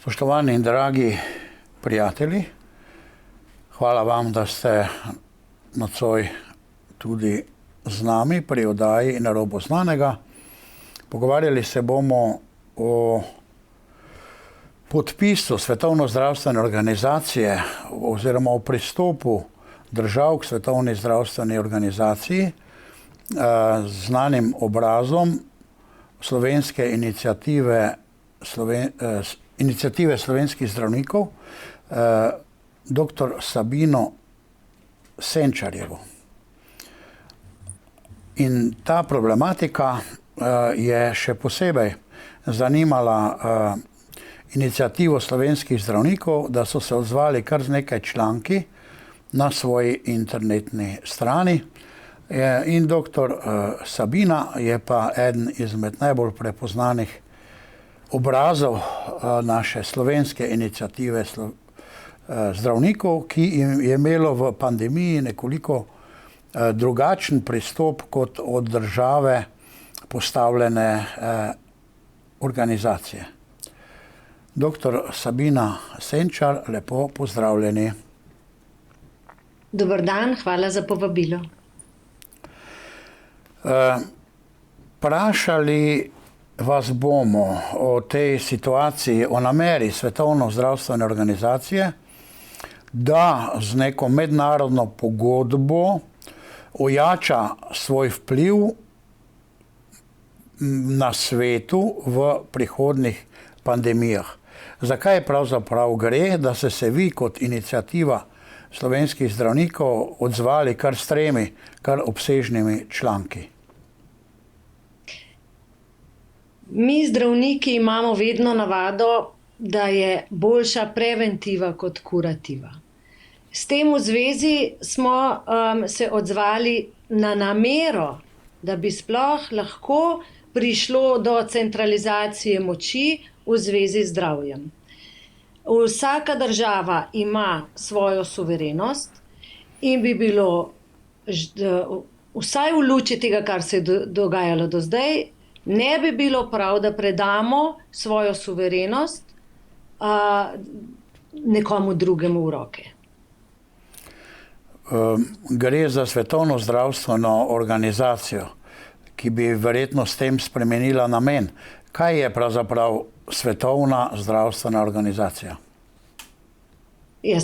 Spoštovani in dragi prijatelji, hvala vam, da ste nocoj tudi z nami pri oddaji Na robu znanega. Pogovarjali se bomo o podpisu Svetovne zdravstvene organizacije oziroma o pristopu držav k Svetovni zdravstveni organizaciji z znanim obrazom slovenske iniciative slovenskih zdravnikov, dr. Sabino Senčarjevo. In ta problematika je še posebej zanimala iniciativo slovenskih zdravnikov, da so se odzvali kar z nekaj članki na svoji internetni strani. In dr. Sabina je pa eden izmed najbolj prepoznanih obrazov naše slovenske iniciative zdravnikov, ki je imelo v pandemiji nekoliko drugačen pristop kot od države postavljene organizacije. Dr. Sabina Senčar, lepo pozdravljeni. Dober dan, hvala za povabilo. Vprašali vas bomo o tej situaciji, o nameri Svetovne zdravstvene organizacije, da z neko mednarodno pogodbo ojača svoj vpliv na svetu v prihodnjih pandemijah. Zakaj pravzaprav gre, da ste se vi kot iniciativa slovenskih zdravnikov odzvali kar s 3 kar obsežnimi članki? Mi zdravniki imamo vedno navado, da je boljša preventiva kot kurativa. S tem v zvezi smo se odzvali na namero, da bi sploh lahko prišlo do centralizacije moči v zvezi z zdravjem. Vsaka država ima svojo suverenost in bi bilo vsaj v luči tega, kar se je dogajalo do zdaj, ne bi bilo prav, da predamo svojo suverenost nekomu drugemu v roke. Gre za Svetovno zdravstveno organizacijo, ki bi verjetno s tem spremenila namen. Kaj je pravzaprav Svetovna zdravstvena organizacija?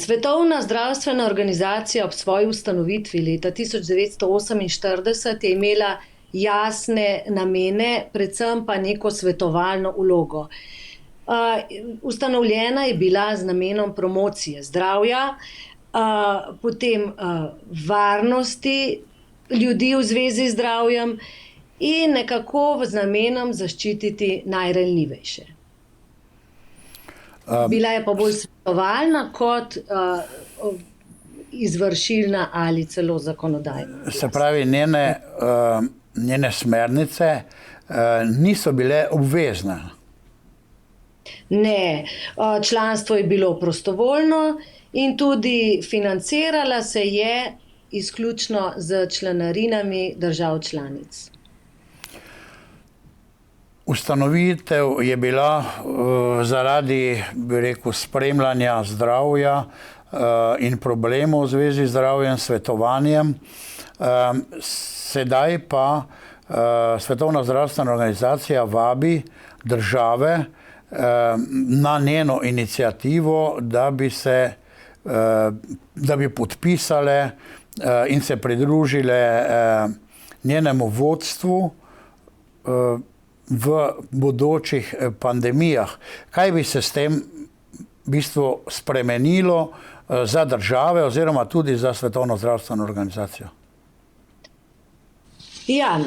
Svetovna zdravstvena organizacija ob svoji ustanovitvi leta 1948 je imela jasne namene, predvsem pa neko svetovalno vlogo. Ustanovljena je bila z namenom promocije zdravja, potem varnosti ljudi v zvezi z zdravjem in nekako z namenom zaščititi najranljivejše. Bila je pa bolj svetovalna kot izvršilna ali celo zakonodajna. Se pravi, njene smernice niso bile obvezne. Ne, članstvo je bilo prostovoljno in tudi financirala se je izključno z članarinami držav članic. Ustanovitev je bila zaradi, bi rekel, spremljanja zdravja in problemov v zvezi z zdravjem, svetovanjem. Sedaj pa Svetovna zdravstvena organizacija vabi države na njeno inicijativo, da bi podpisale in se pridružile njenemu vodstvu v bodočih pandemijah. Kaj bi se s tem v bistvu spremenilo za države oziroma tudi za Svetovno zdravstveno organizacijo? Ja,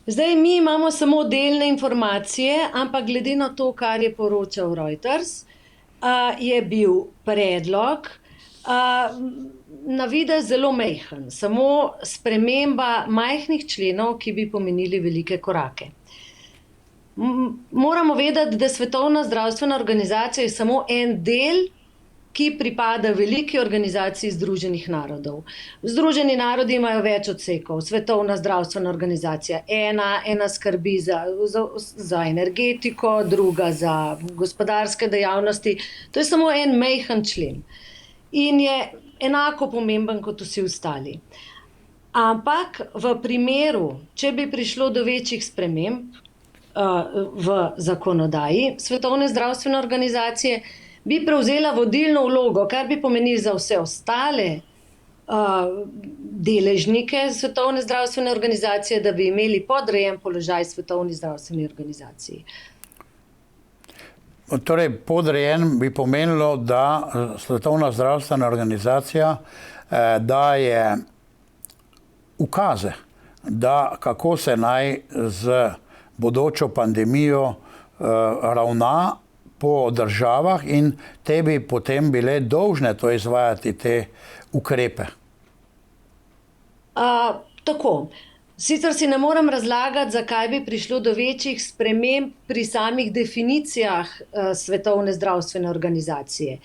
zdaj mi imamo samo delne informacije, ampak glede na to, kar je poročal Reuters, je bil predlog na videz zelo majhen, samo sprememba majhnih členov, ki bi pomenili velike korake. Moramo vedeti, da Svetovna zdravstvena organizacija je samo en del ki pripada veliki organizaciji Združenih narodov. Združeni narodi imajo več odsekov. Svetovna zdravstvena organizacija ena skrbi za energetiko, druga za gospodarske dejavnosti. To je samo en majhen člen. In je enako pomemben kot vsi ostali. Ampak v primeru, če bi prišlo do večjih sprememb v zakonodaji Svetovne zdravstvene organizacije, bi prevzela vodilno vlogo, kar bi pomenilo za vse ostale deležnike Svetovne zdravstvene organizacije, da bi imeli podrejen položaj Svetovni zdravstveni organizaciji. Torej, podrejen bi pomenilo, da Svetovna zdravstvena organizacija daje ukaze, da kako se naj z bodočo pandemijo ravna po državah in te bi potem bile dolžne to izvajati te ukrepe. Tako. Sicer si ne morem razlagati, zakaj bi prišlo do večjih sprememb pri samih definicijah Svetovne zdravstvene organizacije.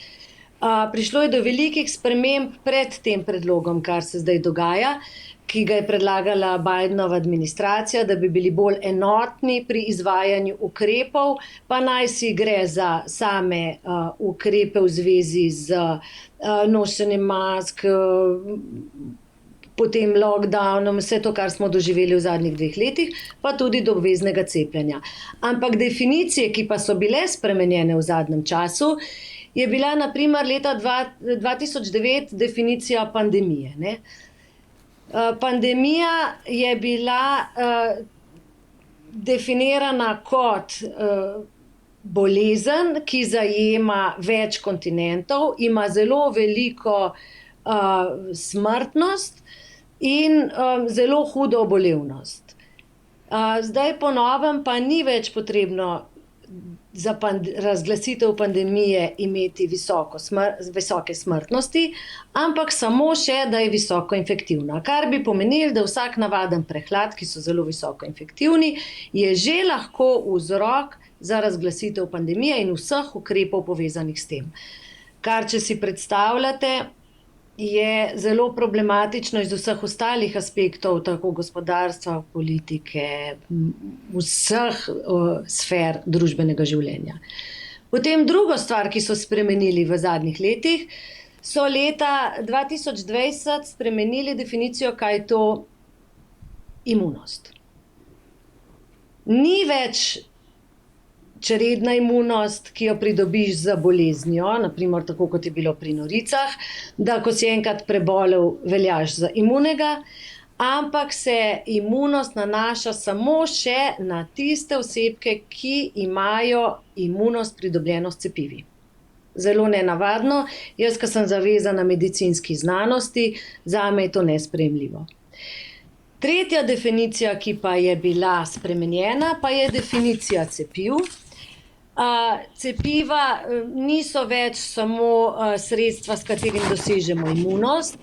Prišlo je do velikih sprememb pred tem predlogom, kar se zdaj dogaja, ki ga je predlagala Bidenova administracija, da bi bili bolj enotni pri izvajanju ukrepov, pa naj si gre za same ukrepe v zvezi z nošenjem mask, potem lockdownom, vse to, kar smo doživeli v zadnjih 2 letih, pa tudi do obveznega cepljenja. Ampak definicije, ki pa so bile spremenjene v zadnjem času, je bila na primer leta 2009 definicija pandemije, ne? Pandemija je bila definirana kot bolezen, ki zajema več kontinentov, ima zelo veliko smrtnost in zelo hudo obolevnost. Zdaj po novem pa ni več potrebno za razglasitev pandemije imeti visoke smrtnosti, ampak samo še, da je visoko infektivna. Kar bi pomenilo, da vsak navaden prehlad, ki so zelo visoko infektivni, je že lahko vzrok za razglasitev pandemije in vseh ukrepov povezanih s tem. Kar, če si predstavljate, je zelo problematično iz vseh ostalih aspektov, tako gospodarstva, politike, vseh sfer družbenega življenja. Potem drugo stvar, ki so spremenili v zadnjih letih, so leta 2020 spremenili definicijo, kaj je to imunost. Ni več čredna imunost, ki jo pridobiš z boleznijo, naprimer tako kot je bilo pri noricah, da ko si enkrat prebolel, veljaš za imunega, ampak se imunost nanaša samo še na tiste osebke, ki imajo imunost pridobljeno s cepivi. Zelo nenavadno, jaz, ko sem zavezana medicinski znanosti, zame je to nesprejemljivo. Tretja definicija, ki pa je bila spremenjena, pa je definicija cepiv. Cepiva niso več samo sredstva, s katerim dosežemo imunost,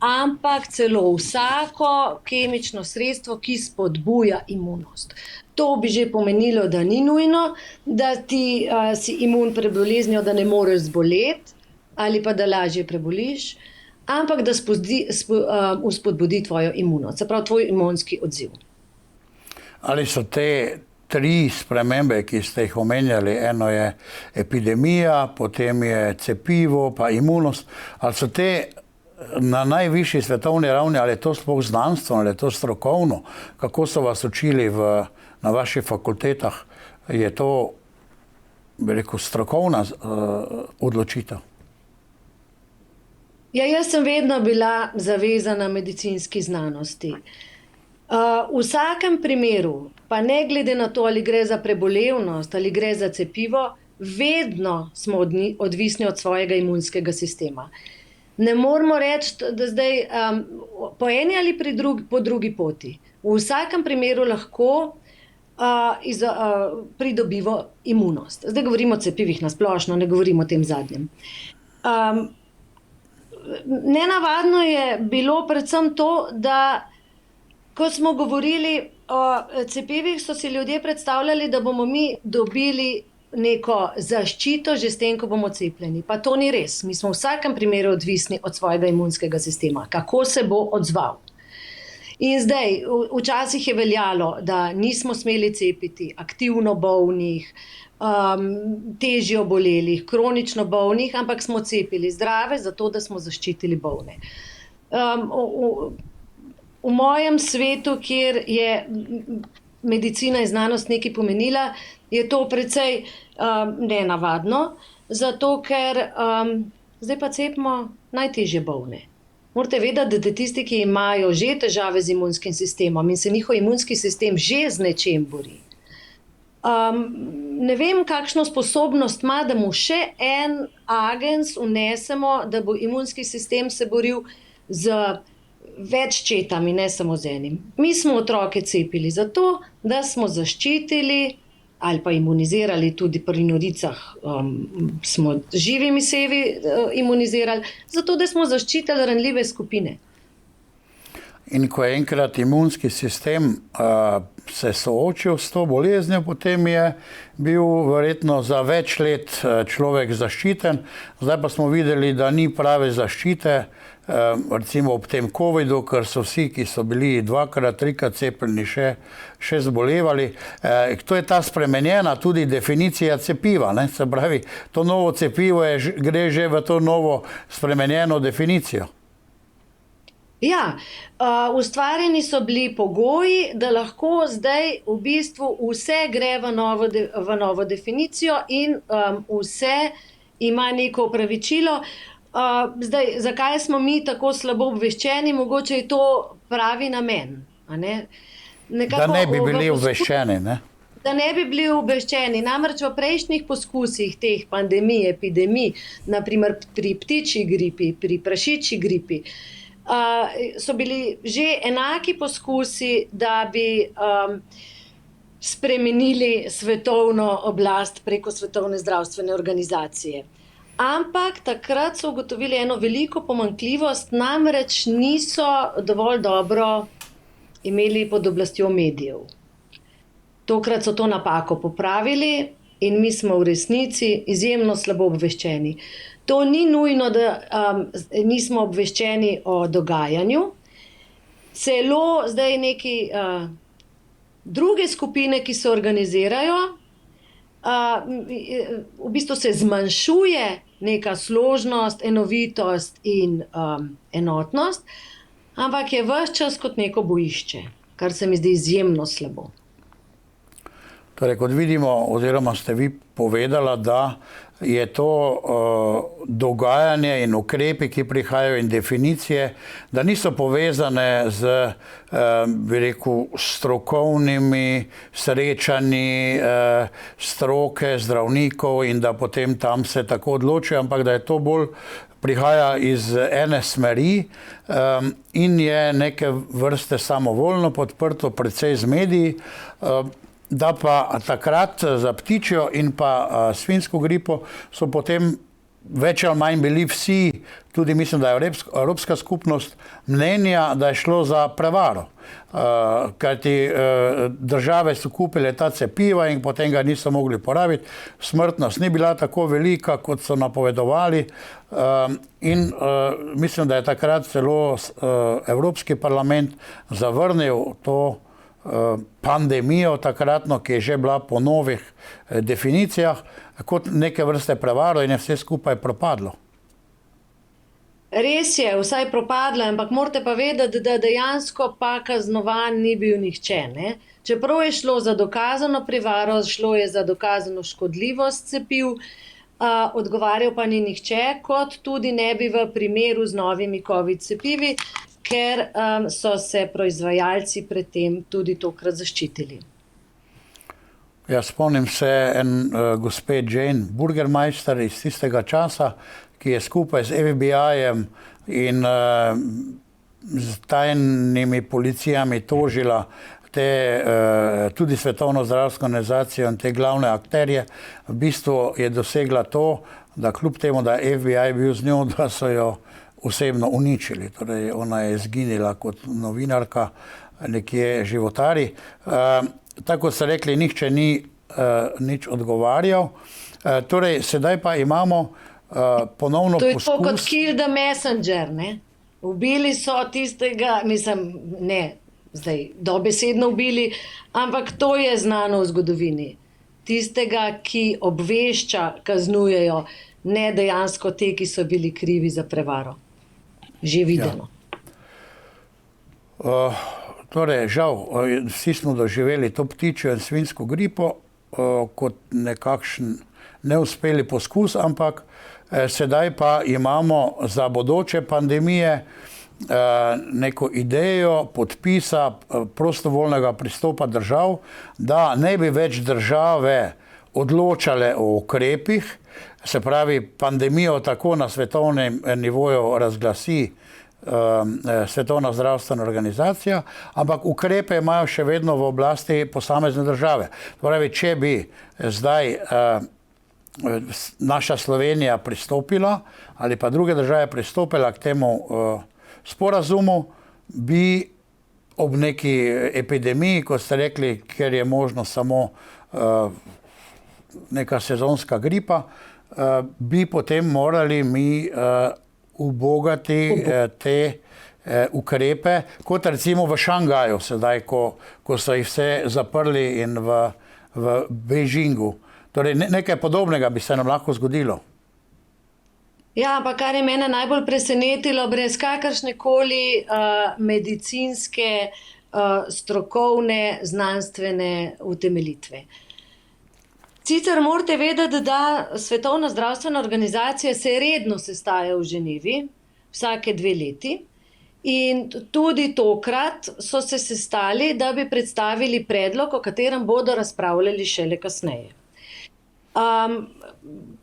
ampak celo vsako kemično sredstvo, ki spodbuja imunost. To bi že pomenilo, da ni nujno, da ti si imun pred boleznijo, da ne moreš zboleti ali pa da lažje preboliš, ampak da spodbudi tvojo imunost, se pravi tvoj imunski odziv. Ali so te 3 spremembe, ki ste jih omenjali, eno je epidemija, potem je cepivo, pa imunost, ali so te na najvišji svetovni ravni, ali je to sploh znanstveno, ali je to strokovno, kako so vas učili na vaših fakultetah, je to, bi rekel, strokovna odločitev? Ja, jaz sem vedno bila zavezana medicinski znanosti. V vsakem primeru, pa ne glede na to, ali gre za prebolevnost, ali gre za cepivo, vedno smo odvisni od svojega imunskega sistema. Ne moramo reči, da zdaj po eni ali po drugi poti. V vsakem primeru lahko pridobimo imunost. Zdaj govorimo o cepivih na splošno, ne govorimo o tem zadnjem. Nenavadno je bilo predvsem to, da ko smo govorili o cepivih, so si ljudje predstavljali, da bomo mi dobili neko zaščito že s tem, ko bomo cepljeni. Pa to ni res. Mi smo v vsakem primeru odvisni od svojega imunskega sistema, kako se bo odzval. In zdaj, včasih je veljalo, da nismo smeli cepiti aktivno bolnih, težje obolelih, kronično bolnih, ampak smo cepili zdrave, zato da smo zaščitili bolne. V mojem svetu, kjer je medicina in znanost nekaj pomenila, je to precej nenavadno, zato ker zdaj pa cepimo najtežje bolne. Morate vedeti, da tisti, ki imajo že težave z imunskim sistemom in se njihov imunski sistem že z nečem bori, ne vem, kakšno sposobnost ima, da mu še en agens vnesemo, da bo imunski sistem se boril z več četami, ne samo z enim. Mi smo otroke cepili zato, da smo zaščitili ali pa imunizirali, tudi pri noricah smo živimi sevi imunizirali, zato da smo zaščitili ranljive skupine. In ko je enkrat imunski sistem se soočil s to boleznjo, potem je bil verjetno za več let človek zaščiten. Zdaj pa smo videli, da ni prave zaščite, recimo ob tem covidu, ker so vsi, ki so bili 2-krat, 3-krat cepljeni, še zbolevali. To je ta spremenjena tudi definicija cepiva, ne? Se pravi, to novo cepivo gre že v to novo spremenjeno definicijo. Ja, ustvarjeni so bili pogoji, da lahko zdaj v bistvu vse gre v novo definicijo in vse ima neko opravičilo. Zdaj, zakaj smo mi tako slabo obveščeni? Mogoče je to pravi namen. A ne? Da ne bi bili obveščeni, ne? Da ne bi bili obveščeni. Namreč v prejšnjih poskusih teh pandemij, epidemij, naprimer pri ptičji gripi, pri prašičji gripi, so bili že enaki poskusi, da bi spremenili svetovno oblast preko Svetovne zdravstvene organizacije. Ampak takrat so ugotovili eno veliko pomanjkljivost, namreč niso dovolj dobro imeli pod oblastjo medijev. Tokrat so to napako popravili in mi smo v resnici izjemno slabo obveščeni. To ni nujno, da nismo obveščeni o dogajanju. Celo zdaj neki druge skupine, ki se organizirajo, v bistvu se zmanjšuje neka složnost, enovitost in enotnost, ampak je ves čas kot neko bojišče, kar se mi zdi izjemno slabo. Torej, kot vidimo, oziroma ste vi povedala, da je to dogajanje in ukrepi, ki prihajajo, in definicije, da niso povezane z, bi rekel, strokovnimi srečanji stroke, zdravnikov in da potem tam se tako odločijo, ampak da je to bolj prihaja iz ene smeri in je neke vrste samovoljno podprto, predvsej z mediji, da pa takrat za ptičjo in pa svinjsko gripo so potem več ali manj bili vsi, tudi mislim, da je Evropska skupnost mnenja, da je šlo za prevaro. Kajti države so kupile ta cepiva in potem ga niso mogli porabiti. Smrtnost ni bila tako velika, kot so napovedovali, in mislim, da je takrat celo Evropski parlament zavrnil to pandemijo takratno, ki je že bila po novih definicijah, kot neke vrste prevaro in je vse skupaj propadlo. Res je, vsaj propadlo, ampak morate pa vedeti, da dejansko pa kaznovan ni bil nihče. Ne? Čeprav je šlo za dokazano prevaro, šlo je za dokazano škodljivost cepiv, odgovarjal pa ni nihče, kot tudi ne bi v primeru z novimi COVID cepivi, ker so se proizvajalci pred tem tudi tokrat zaščitili. Ja, spomnim se gospe Jane Burgermeister iz tistega časa, ki je skupaj z FBI-jem in z tajnimi policijami tožila tudi Svetovno zdravstveno organizacijo in te glavne akterje. V bistvu je dosegla to, da kljub temu, da je FBI bil z njo, da so jo osebno uničili. Torej, ona je izginila kot novinarka, nekje životari. Tako ste rekli, nihče ni nič odgovarjal. Torej, sedaj pa imamo ponovno To je poskus. to kot Kill the Messenger, ne? Ubili so tistega, mislim, ne, zdaj dobesedno ubili, ampak to je znano v zgodovini. Tistega, ki obvešča, kaznujejo, ne dejansko te, ki so bili krivi za prevaro. Že videno. Torej, žal, vsi smo doživeli to ptičjo in svinjsko gripo kot nekakšen neuspeli poskus, ampak sedaj pa imamo za bodoče pandemije neko idejo podpisa prostovoljnega pristopa držav, da ne bi več države odločale o ukrepih, se pravi pandemijo tako na svetovnem nivoju razglasi Svetovna zdravstvena organizacija, ampak ukrepe imajo še vedno v oblasti posamezne države. Torej, če bi zdaj naša Slovenija pristopila ali pa druge države pristopila k temu sporazumu, bi ob neki epidemiji, kot ste rekli, ker je možno samo neka sezonska gripa, bi potem morali mi ubogati te ukrepe, kot recimo v Šangaju sedaj, ko so jih vse zaprli in v Beijingu. Torej, nekaj podobnega bi se nam lahko zgodilo. Ja, pa kar je mene najbolj presenetilo, brez kakršnekoli medicinske, strokovne, znanstvene utemeljitve. Sicer morate vedeti, da Svetovna zdravstvena organizacija se redno sestaja v Ženevi, vsake 2 leti, in tudi tokrat so se sestali, da bi predstavili predlog, o katerem bodo razpravljali šele kasneje.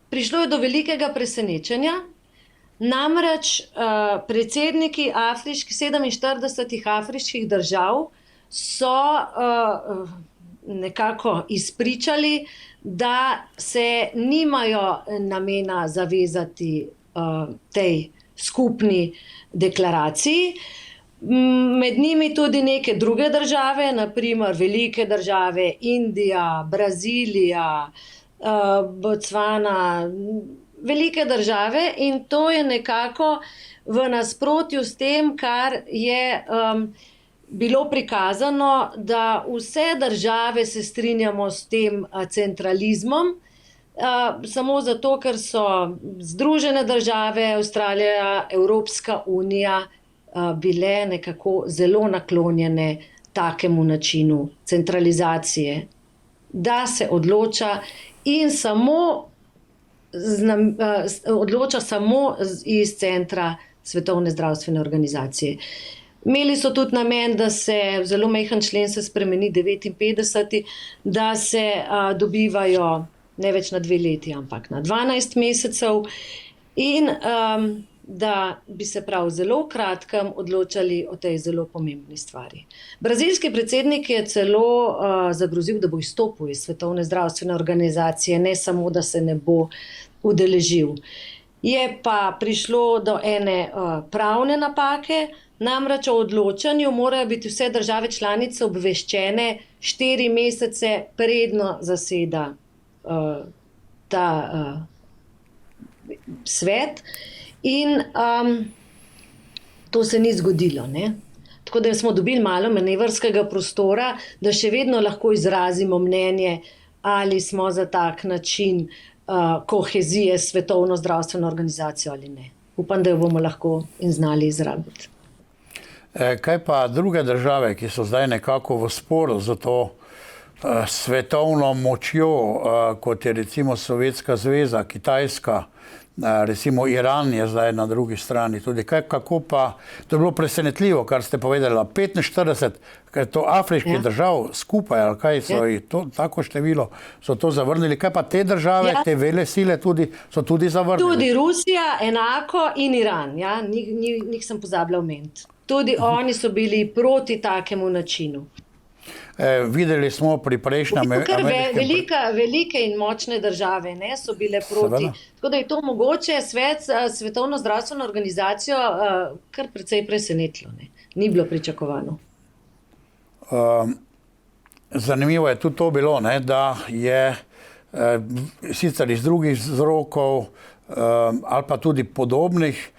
Prišlo je do velikega presenečenja, namreč predsedniki 47 afriških držav so nekako izpričali, da se nimajo namena zavezati tej skupni deklaraciji. Med njimi tudi neke druge države, na primer velike države, Indija, Brazilija, Botswana, velike države, in to je nekako v nasprotju s tem, kar je bilo prikazano, da vse države se strinjamo s tem centralizmom, samo zato, ker so Združene države, Avstralija, Evropska unija bile nekako zelo naklonjene takemu načinu centralizacije, da se odloča in samo odloča samo iz centra Svetovne zdravstvene organizacije. Imeli so tudi namen, da se zelo majhen člen se spremeni 59, da se dobivajo ne več na 2 leti, ampak na 12 mesecev in da bi se prav zelo kratkem odločali o tej zelo pomembni stvari. Brazilski predsednik je celo zagrozil, da bo izstopil iz Svetovne zdravstvene organizacije, ne samo, da se ne bo udeležil. Je pa prišlo do ene pravne napake, namreč o odločanju morajo biti vse države članice obveščene 4 mesece predno zaseda ta svet. In to se ni zgodilo, ne? Tako da smo dobili malo manevrskega prostora, da še vedno lahko izrazimo mnenje, ali smo za tak način kohezije s Svetovno zdravstveno organizacijo ali ne. Upam, da jo bomo lahko in znali izrabiti. Kaj pa druge države, ki so zdaj nekako v sporu za to svetovno močjo, kot je recimo Sovjetska zveza, Kitajska, recimo Iran je zdaj na drugi strani tudi. Kako pa, to je bilo presenetljivo, kar ste povedali, 45, kaj to afriških držav skupaj, ali kaj so to, tako število, so to zavrnili. Kaj pa te države, te vele sile tudi, so tudi zavrnili? Tudi Rusija, enako, in Iran, ja, njih sem pozabila omeniti. Tudi oni so bili proti takemu načinu. Videli smo pri prejšnjem velike in močne države, ne, so bile proti. Tako da je to mogoče Svetovno zdravstveno organizacijo kar precej presenetilo. Ne. Ni bilo pričakovano. zanimivo je tudi to bilo, ne, da je sicer iz drugih vzrokov ali pa tudi podobnih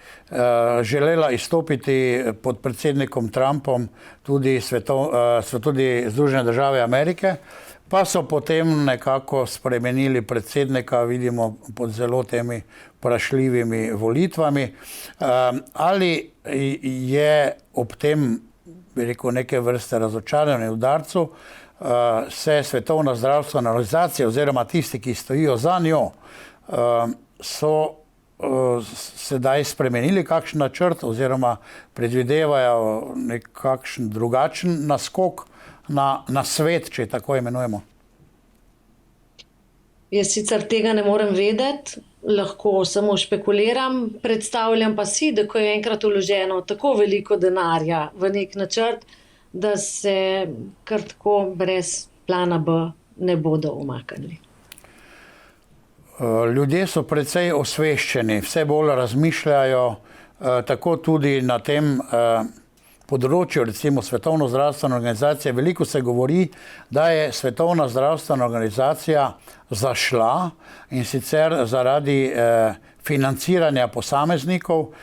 želela izstopiti pod predsednikom Trumpom tudi Združene države Amerike, pa so potem nekako spremenili predsednika, vidimo pod zelo temi vprašljivimi volitvami. Ali je ob tem, bi rekel, neke vrste razočaranju udarcu, se Svetovna zdravstvena organizacija oziroma tisti, ki stojijo za njo, so sedaj spremenili kakšen načrt oziroma predvidevajo nekakšen drugačen naskok na svet, če tako imenujemo? Jaz sicer tega ne morem vedeti, lahko samo špekuliram, predstavljam pa si, da ko je enkrat vloženo tako veliko denarja v nek načrt, da se kar tako brez plana B ne bodo umaknili. Ljudje so precej osveščeni, vse bolj razmišljajo, tako tudi na tem področju, recimo Svetovna zdravstvena organizacija. Veliko se govori, da je Svetovna zdravstvena organizacija zašla, in sicer zaradi financiranja posameznikov.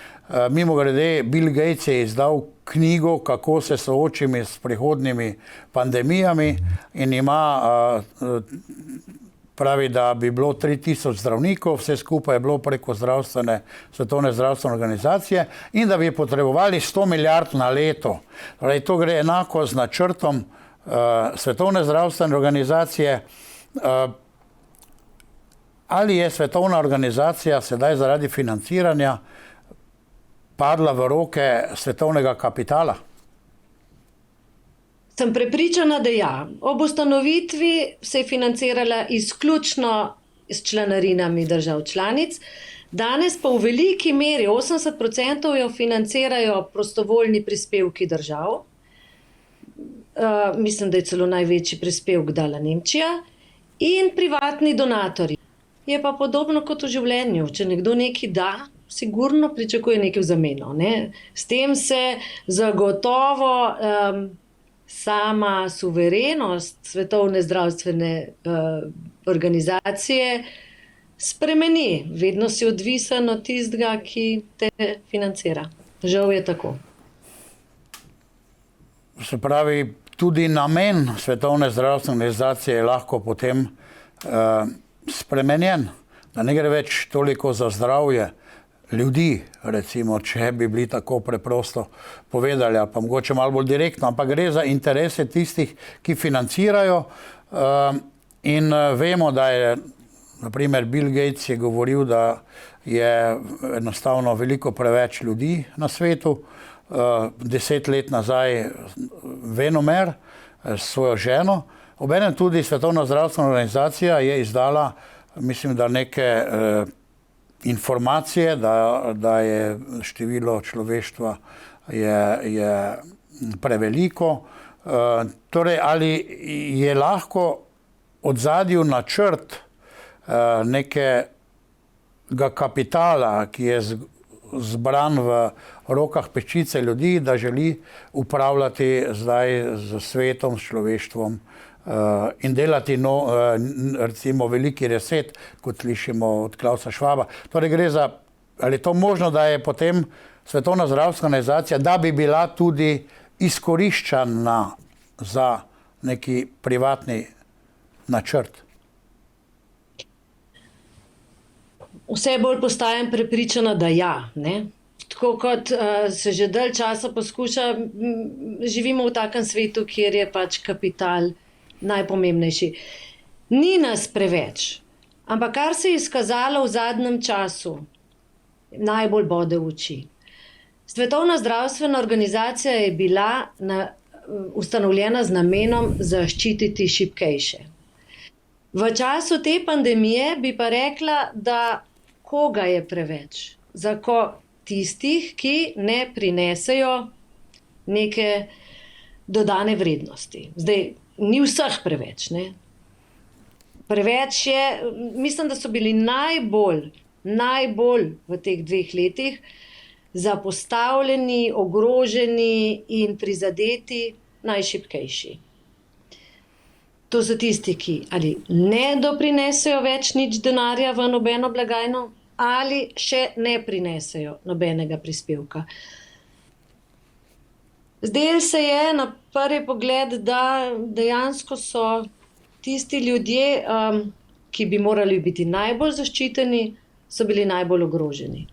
Mimogrede, Bill Gates je izdal knjigo, kako se soočiti s prihodnjimi pandemijami, in pravi, da bi bilo 3000 zdravnikov, vse skupaj je bilo preko Svetovne zdravstvene organizacije, in da bi potrebovali 100 milijard na leto. Torej, to gre enako z načrtom Svetovne zdravstvene organizacije. Ali je Svetovna organizacija sedaj zaradi financiranja padla v roke svetovnega kapitala? Sem prepričana, da ja. Ob ustanovitvi se je financirala izključno s članarinami držav članic. Danes pa v veliki meri, 80% jo financirajo prostovoljni prispevki držav. Mislim, da je celo največji prispevek dala Nemčija. In privatni donatorji. Je pa podobno kot v življenju. Če nekdo nekaj da, sigurno pričakuje nekaj v zameno, ne? S tem se zagotovo sama suverenost Svetovne zdravstvene organizacije spremeni. Vedno si odvisen od tistega, ki te financira. Žal je tako. Se pravi, tudi namen Svetovne zdravstvene organizacije je lahko potem spremenjen, da ne gre več toliko za zdravje ljudi, recimo, če bi bili tako preprosto povedali, ali pa mogoče malo bolj direktno, ampak gre za interese tistih, ki financirajo. In vemo, da je, na primer, Bill Gates je govoril, da je enostavno veliko preveč ljudi na svetu. 10 let nazaj venomer s svojo ženo. Obenem tudi Svetovna zdravstvena organizacija je izdala, mislim, da neke informacije, da je število človeštva je preveliko. Torej, ali je lahko odzadju načrt nekega kapitala, ki je zbran v rokah peščice ljudi, da želi upravljati zdaj z svetom, s človeštvom in delati recimo veliki reset, kot slišimo od Klausa Schwaba. Torej gre za, ali je to možno, da je potem Svetovna zdravstvena organizacija, da bi bila tudi izkoriščena za neki privatni načrt? Vse bolj postajam prepričana, da ja, ne? Tako kot se že dalj časa poskuša, živimo v takem svetu, kjer je pač kapital najpomembnejši. Ni nas preveč, ampak kar se je izkazalo v zadnjem času, najbolj bode v oči. Svetovna zdravstvena organizacija je bila ustanovljena z namenom zaščititi šibkejše. V času te pandemije bi pa rekla, da koga je preveč? Tistih, ki ne prinesejo neke dodane vrednosti. Zdaj, ni vseh preveč, ne? Preveč je, mislim, da so bili najbolj v teh 2 letih zapostavljeni, ogroženi in prizadeti najšibkejši. To so tisti, ki ali ne doprinesejo več nič denarja v nobeno blagajno, ali še ne prinesejo nobenega prispevka. Zdelo se je na prvi pogled, da dejansko so tisti ljudje, ki bi morali biti najbolj zaščiteni, so bili najbolj ogroženi.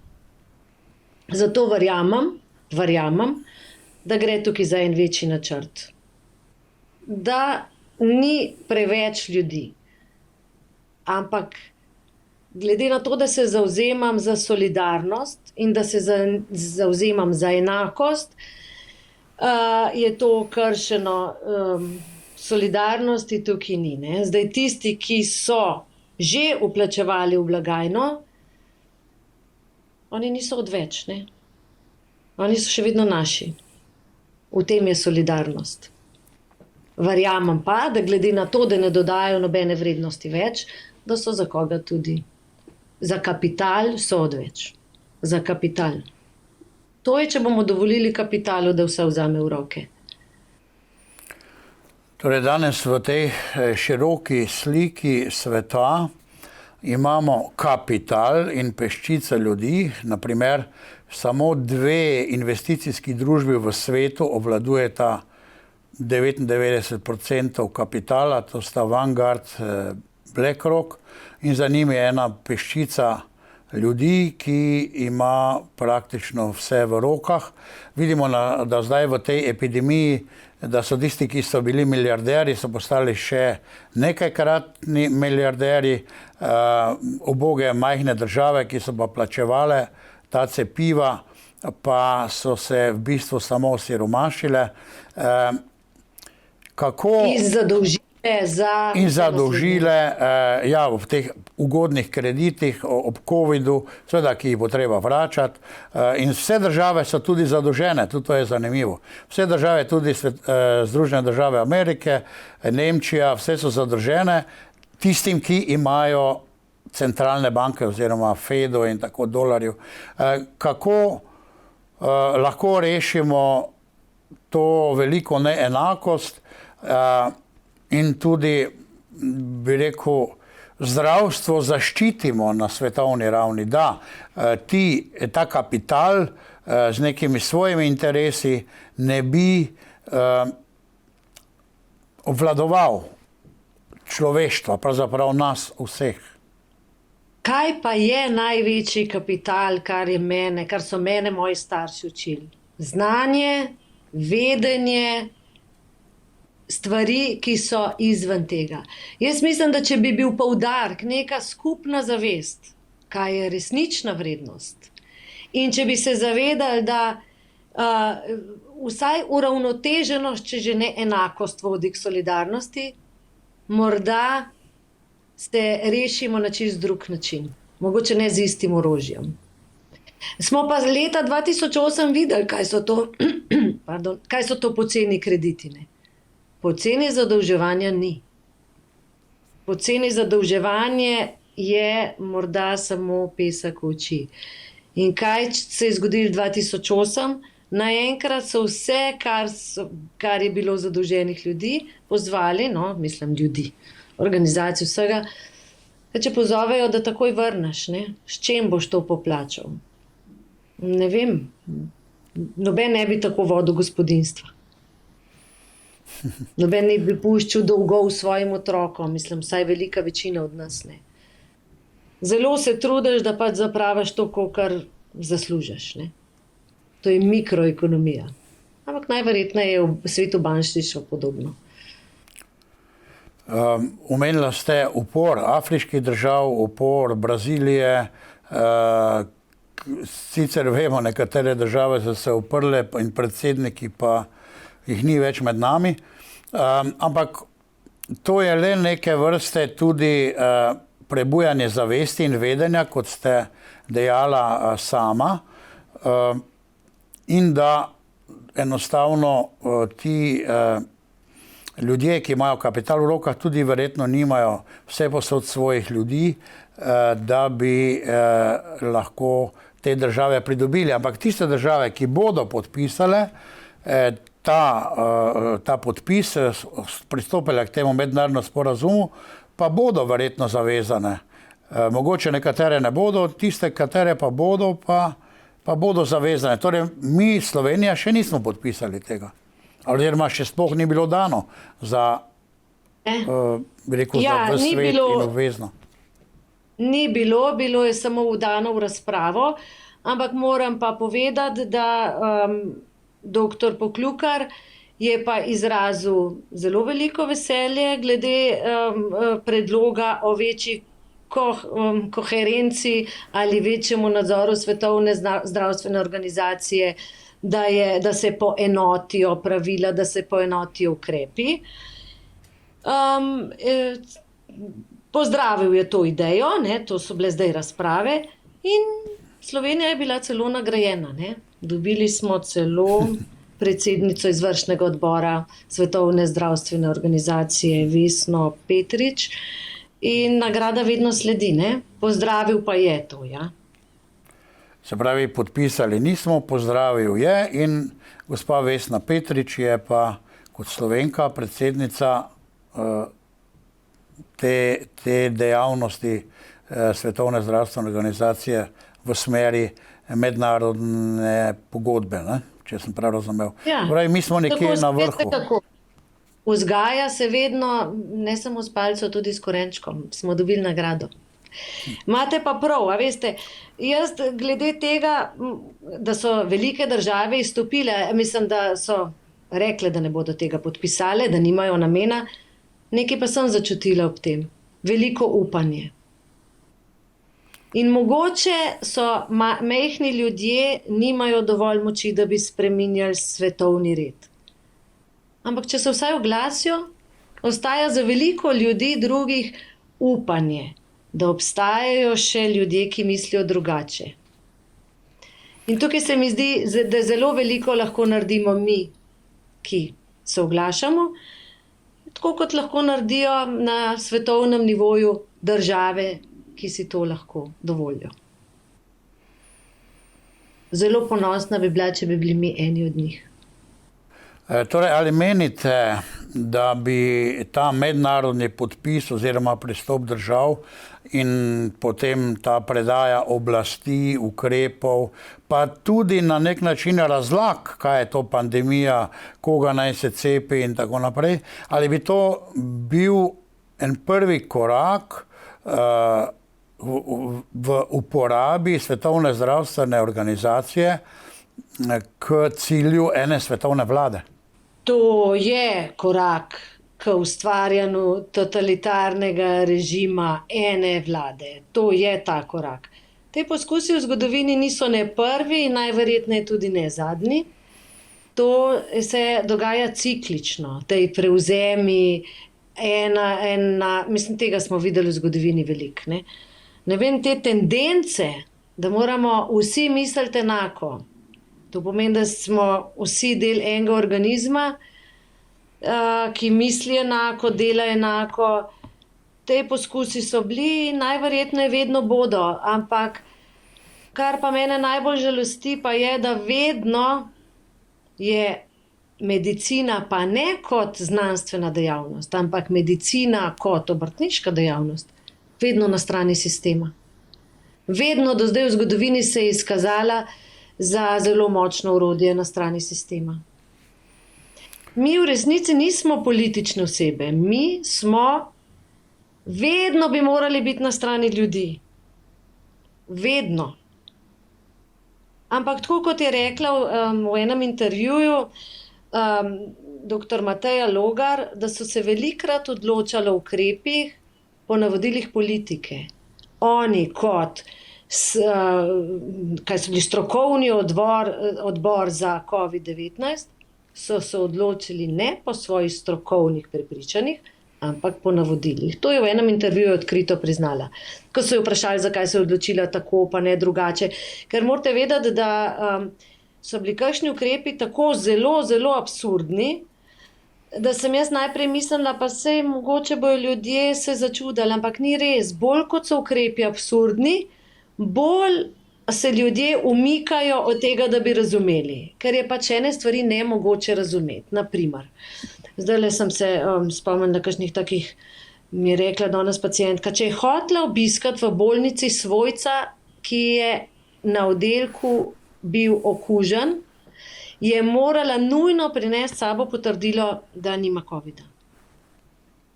Zato verjamem, da gre tukaj za en večji načrt. Da ni preveč ljudi, ampak glede na to, da se zavzemam za solidarnost in da se zavzemam za enakost, je to kršeno, solidarnosti tukaj ni. Ne? Zdaj tisti, ki so že vplačevali v blagajno, oni niso odveč, ne? Oni so še vedno naši. V tem je solidarnost. Verjamem pa, da glede na to, da ne dodajo nobene vrednosti več, da so za koga tudi. Za kapital so odveč. Za kapital. To je, če bomo dovolili kapitalu, da vse vzame v roke. Torej danes v tej široki sliki sveta imamo kapital in peščice ljudi, naprimer samo 2 investicijski družbi v svetu obvladujeta 99% kapitala, to sta Vanguard, BlackRock, in za njimi je ena peščica ljudi, ki ima praktično vse v rokah. Vidimo, da zdaj v tej epidemiji, da so tisti, ki so bili milijarderji, so postali še nekajkratni milijarderji, uboge majhne države, ki so pa plačevale ta cepiva, pa so se v bistvu samo osiromašile. In zadolžile, ja, v teh ugodnih kreditih ob covidu, seveda, ki jih bo treba vračati. In vse države so tudi zadolžene, tudi to je zanimivo. Vse države, tudi Združene države Amerike, Nemčija, vse so zadolžene tistim, ki imajo centralne banke oziroma Fedo in tako dolarjev. Kako lahko rešimo to veliko neenakost in tudi, bi rekel, zdravstvo zaščitimo na svetovni ravni, da ta kapital z nekimi svojimi interesi ne bi obvladoval človeštva, pravzaprav nas vseh. Kaj pa je največji kapital, kar so mene moji starši učili? Znanje, vedenje, stvari, ki so izven tega. Jaz mislim, da če bi bil poudarek neka skupna zavest, kaj je resnična vrednost, in če bi se zavedali, da vsaj uravnoteženost, če že ne enakost vodi k solidarnosti, morda se rešimo na čist drug način. Mogoče ne z istim orožjem. Smo pa leta 2008 videli, kaj so to poceni krediti. Ne? Poceni zadolževanja ni. Poceni zadolževanje je morda samo pesek v oči. In kaj se je zgodilo 2008? Naenkrat so vse, kar je bilo zadolženih ljudi, pozvali, ljudi, organizacijo vsega, če pozovejo, da takoj vrneš, ne? S čem boš to poplačal? Ne vem, noben ne bi tako vodil gospodinjstva. Noben ne bi puščal dolgov svojim otrokom, vsaj velika večina od nas ne. Zelo se trudiš, da pač zapraviš to, kar zaslužiš, ne. To je mikroekonomija. Ampak najverjetneje je v svetu bančništva podobno. Omenila ste upor afriških držav, upor Brazilije, sicer vemo, nekatere države so se uprle in predsedniki pa jih ni več med nami, ampak to je le neke vrste tudi prebujanje zavesti in vedenja, kot ste dejala sama, in da enostavno ti ljudje, ki imajo kapital v rokah, tudi verjetno nimajo vse posod svojih ljudi, da bi lahko te države pridobili. Ampak tiste države, ki bodo podpisale, ta podpis, pristopile k temu mednarodnemu sporazumu, pa bodo verjetno zavezane. Mogoče nekatere ne bodo, tiste, katere pa bodo, pa bodo zavezane. Torej, mi, Slovenija, še nismo podpisali tega. Oziroma, še sploh ni bilo dano za, bi rekel, za v svet in obvezno. Ni bilo, bilo je samo vdano v razpravo, ampak moram pa povedati, da dr. Poklukar je pa izrazil zelo veliko veselje glede predloga o večji koherenci ali večjemu nadzoru Svetovne zdravstvene organizacije, da se poenotijo pravila, da se poenotijo ukrepi. Pozdravil je to idejo, ne, to so bile zdaj razprave in Slovenija je bila celo nagrajena. Ne. Dobili smo celo predsednico izvršnega odbora Svetovne zdravstvene organizacije Vesno Petrič in nagrada vedno sledi. Ne. Pozdravil pa je to, ja. Se pravi, podpisali nismo, pozdravil je in gospa Vesna Petrič je pa kot Slovenka predsednica te dejavnosti Svetovne zdravstvene organizacije v smeri mednarodne pogodbe, ne? Če sem prav razumel. Ja, pravi, mi smo nekje na vrhu. Tako. Vzgaja se vedno, ne samo s palco, tudi s korenčkom. Smo dobili nagrado. Imate pa prav, a veste, jaz glede tega, da so velike države izstopile, mislim, da so rekle, da ne bodo tega podpisale, da nimajo namena, nekaj pa sem začutila ob tem. Veliko upanje. In mogoče so majhni ljudje, nimajo dovolj moči, da bi spreminjali svetovni red. Ampak če se vsaj oglasijo, ostaja za veliko ljudi drugih upanje, da obstajajo še ljudje, ki mislijo drugače. In tukaj se mi zdi, da zelo veliko lahko naredimo mi, ki se oglašamo, tako kot lahko naredijo na svetovnem nivoju države, ki si to lahko dovolijo. Zelo ponosna bi bila, če bi bili mi eni od njih. Torej, ali menite, da bi ta mednarodni podpis oziroma pristop držav in potem ta predaja oblasti, ukrepov, pa tudi na nek način razlag, kaj je to pandemija, koga naj se cepi in tako naprej, ali bi to bil en prvi korak v uporabi Svetovne zdravstvene organizacije k cilju ene svetovne vlade? To je korak k ustvarjanju totalitarnega režima ene vlade. To je ta korak. Te poskusi v zgodovini niso ne prvi in najverjetneje tudi ne zadnji. To se dogaja ciklično. Tej prevzemi mislim, tega smo videli v zgodovini veliko. Ne vem, te tendence, da moramo vsi misliti enako. To pomeni, da smo vsi del enega organizma, ki misli enako, dela enako. Te poskusi so bili in najverjetneje vedno bodo. Ampak kar pa mene najbolj žalosti, pa je, da vedno je medicina pa ne kot znanstvena dejavnost, ampak medicina kot obrtniška dejavnost, vedno na strani sistema. Vedno do zdaj v zgodovini se je izkazala za zelo močno orodje na strani sistema. Mi v resnici nismo politične osebe. Mi smo, vedno bi morali biti na strani ljudi. Vedno. Ampak tako kot je rekla v enem intervjuju dr. Mateja Logar, da so se velikokrat odločali o ukrepih po navodilih politike. Oni kot kaj so bili strokovni odbor za COVID-19, so se odločili ne po svojih strokovnih prepričanjih, ampak po navodilih. To je v enem intervjuju odkrito priznala. Ko so jo vprašali, zakaj se je odločila tako, pa ne drugače. Ker morate vedeti, da so bili kakšni ukrepi tako zelo, zelo absurdni, da sem jaz najprej mislila, pa sej mogoče bojo ljudje se začudili, ampak ni res. Bolj kot so ukrepi absurdni, bolj se ljudje umikajo od tega, da bi razumeli, ker je pač ene stvari nemogoče razumeti. Naprimer, zdajle sem se spomnila kakšnih takih, mi je rekla danes pacientka, če je hotela obiskati v bolnici svojca, ki je na oddelku bil okužen, je morala nujno prinesti s sabo potrdilo, da nima covida.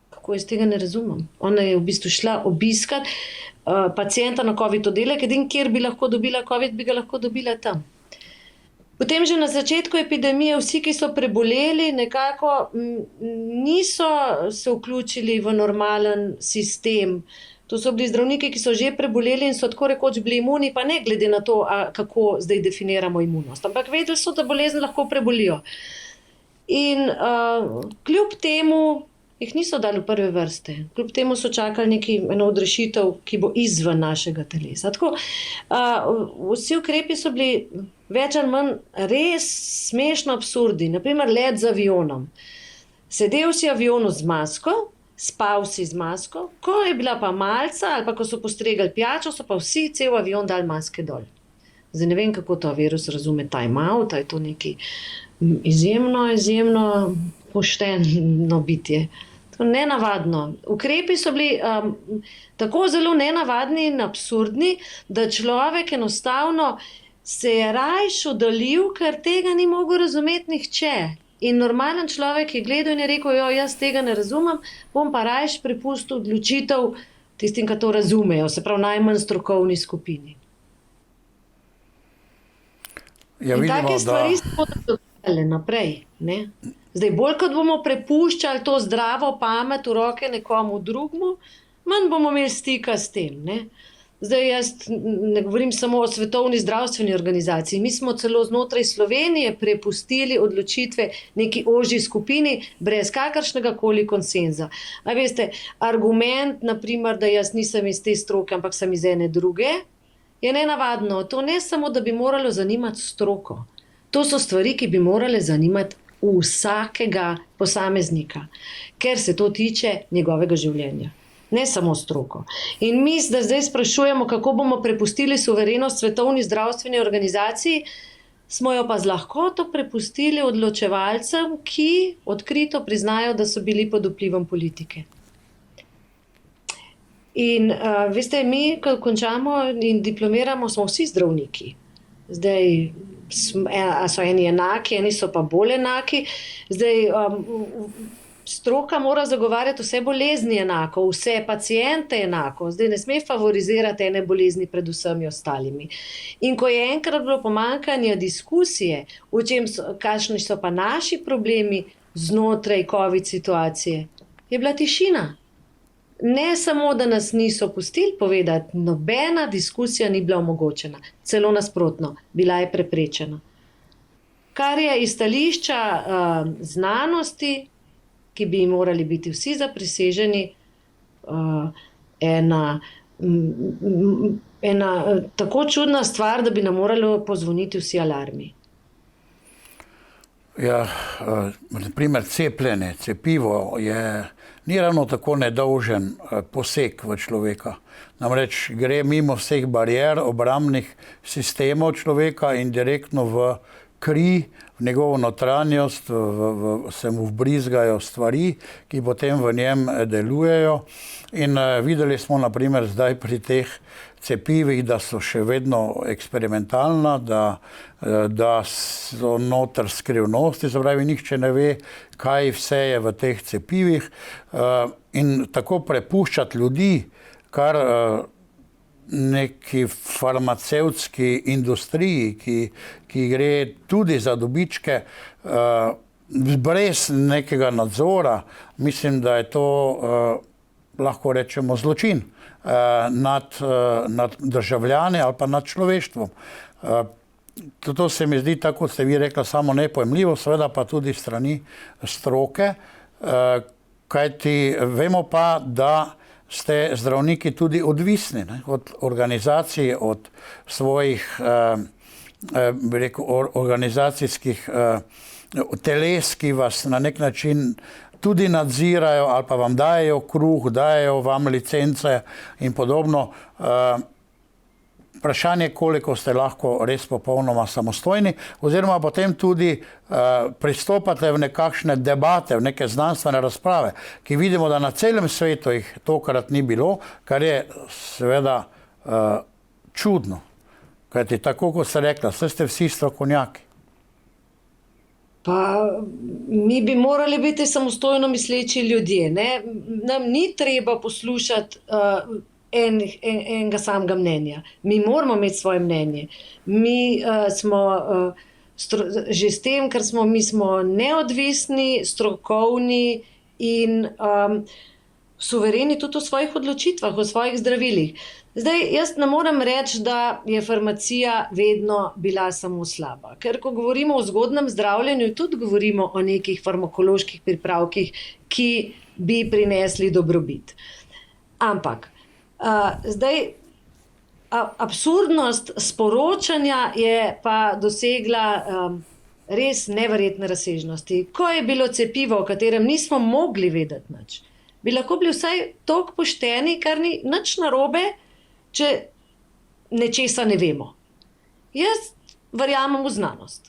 Kako jaz tega ne razumem? Ona je v bistvu šla obiskat pacienta na covid oddelek, edin, kjer bi lahko dobila covid, bi ga lahko dobila tam. Potem že na začetku epidemije vsi, ki so preboleli, nekako niso se vključili v normalen sistem. To so bili zdravniki, ki so že preboleli in so tako rekoč bili imuni, pa ne glede na to, kako zdaj definiramo imunost. Ampak vedeli so, da bolezen lahko prebolijo. In kljub temu jih niso dali v prve vrste. Kljub temu so čakali eno odrešitev, ki bo izven našega telesa. Tako, vsi ukrepi so bili več ali manj res smešno absurdi. Naprimer, let z avionom. Sedel si v avionu z masko, spal si z masko, ko je bila pa malca ali pa ko so postregali pijačo, so pa vsi cel avion dali maske dol. Zdaj ne vem, kako ta virus razume time out, je to neki izjemno pošteno bitje. Nenavadno. Ukrepi so bili tako zelo nenavadni in absurdni, da človek enostavno se je rajš oddaljil, ker tega ni mogel razumeti nihče. In normalen človek je gledal in je rekel, jaz tega ne razumem, bom pa rajš prepustil odločitev tistim, ki to razumejo, se pravi najmanj strokovni skupini. Ja, in vidimo, take stvari se bodo dogajale naprej. Ne? Zdaj, bolj kot bomo prepuščali to zdravo pamet v roke nekomu drugmu, manj bomo imeli stika s tem. Ne? Zdaj, jaz ne govorim samo o Svetovni zdravstveni organizaciji. Mi smo celo znotraj Slovenije prepustili odločitve neki ožji skupini brez kakršnega koli konsenza. A veste, argument, naprimer, da jaz nisem iz te stroke, ampak sem iz ene druge, je nenavadno. To ne samo, da bi moralo zanimati stroko. To so stvari, ki bi morale zanimati vsakega posameznika, ker se to tiče njegovega življenja. Ne samo stroko. In mi zdaj sprašujemo, kako bomo prepustili suverenost Svetovni zdravstveni organizaciji, smo jo pa z lahkoto prepustili odločevalcem, ki odkrito priznajo, da so bili pod vplivom politike. In veste, mi, ko končamo in diplomiramo, smo vsi zdravniki. Zdaj, so eni enaki, eni so pa bolj enaki. Zdaj, stroka mora zagovarjati vse bolezni enako, vse paciente enako. Zdaj ne sme favorizirati ene bolezni pred vsemi ostalimi. In ko je enkrat bilo pomanjkanje diskusije, kakšni so pa naši problemi znotraj COVID situacije, je bila tišina. Ne samo, da nas niso pustili povedati, nobena diskusija ni bila omogočena. Celo nasprotno, bila je preprečena. Kar je iz stališča znanosti, ki bi morali biti vsi zapriseženi, ena tako čudna stvar, da bi nam moralo pozvoniti vsi alarmi. Ja, naprimer cepljenje, cepivo ni ravno tako nedolžen poseg v človeka. Namreč gre mimo vseh barijer, obrambnih sistemov človeka in direktno v kri, v njegovo notranjost, se mu vbrizgajo stvari, ki potem v njem delujejo. In videli smo naprimer zdaj pri teh cepivih, da so še vedno eksperimentalna, da so noter skrivnosti, se pravi, nihče ne ve, kaj vse je v teh cepivih. In tako prepuščati ljudi, kar neki farmacevtski industriji, ki gre tudi za dobičke, brez nekega nadzora, mislim, da je to, lahko rečemo, zločin nad državljani ali pa nad človeštvom. To se mi zdi, tako kot ste vi rekla, samo nepojemljivo, seveda pa tudi strani stroke, kajti vemo pa, da ste zdravniki tudi odvisni od organizacij, od svojih organizacijskih teles, ki vas na nek način tudi nadzirajo ali pa vam dajejo kruh, dajejo vam licence in podobno. vprašanje, koliko ste lahko res popolnoma samostojni, oziroma potem tudi pristopate v nekakšne debate, v neke znanstvene razprave, ki vidimo, da na celem svetu jih tokrat ni bilo, kar je seveda čudno. Kajti tako, kot ste rekla, ste vsi strokovnjaki. Pa mi bi morali biti samostojno misleči ljudje, ne? Nam ni treba poslušati enega samega mnenja. Mi moramo imeti svoje mnenje. Mi smo že s tem, ker mi smo neodvisni, strokovni in suvereni tudi v svojih odločitvah, v svojih zdravilih. Zdaj, jaz ne morem reči, da je farmacija vedno bila samo slaba. Ker ko govorimo o zgodnjem zdravljenju, tudi govorimo o nekih farmakoloških pripravkih, ki bi prinesli dobrobit. Ampak zdaj, absurdnost sporočanja je pa dosegla res neverjetne razsežnosti. Ko je bilo cepivo, o katerem nismo mogli vedeti nič, bi lahko bili vsaj toliko pošteni, kar ni nič narobe, če nečesa ne vemo. Jaz verjamem v znanost.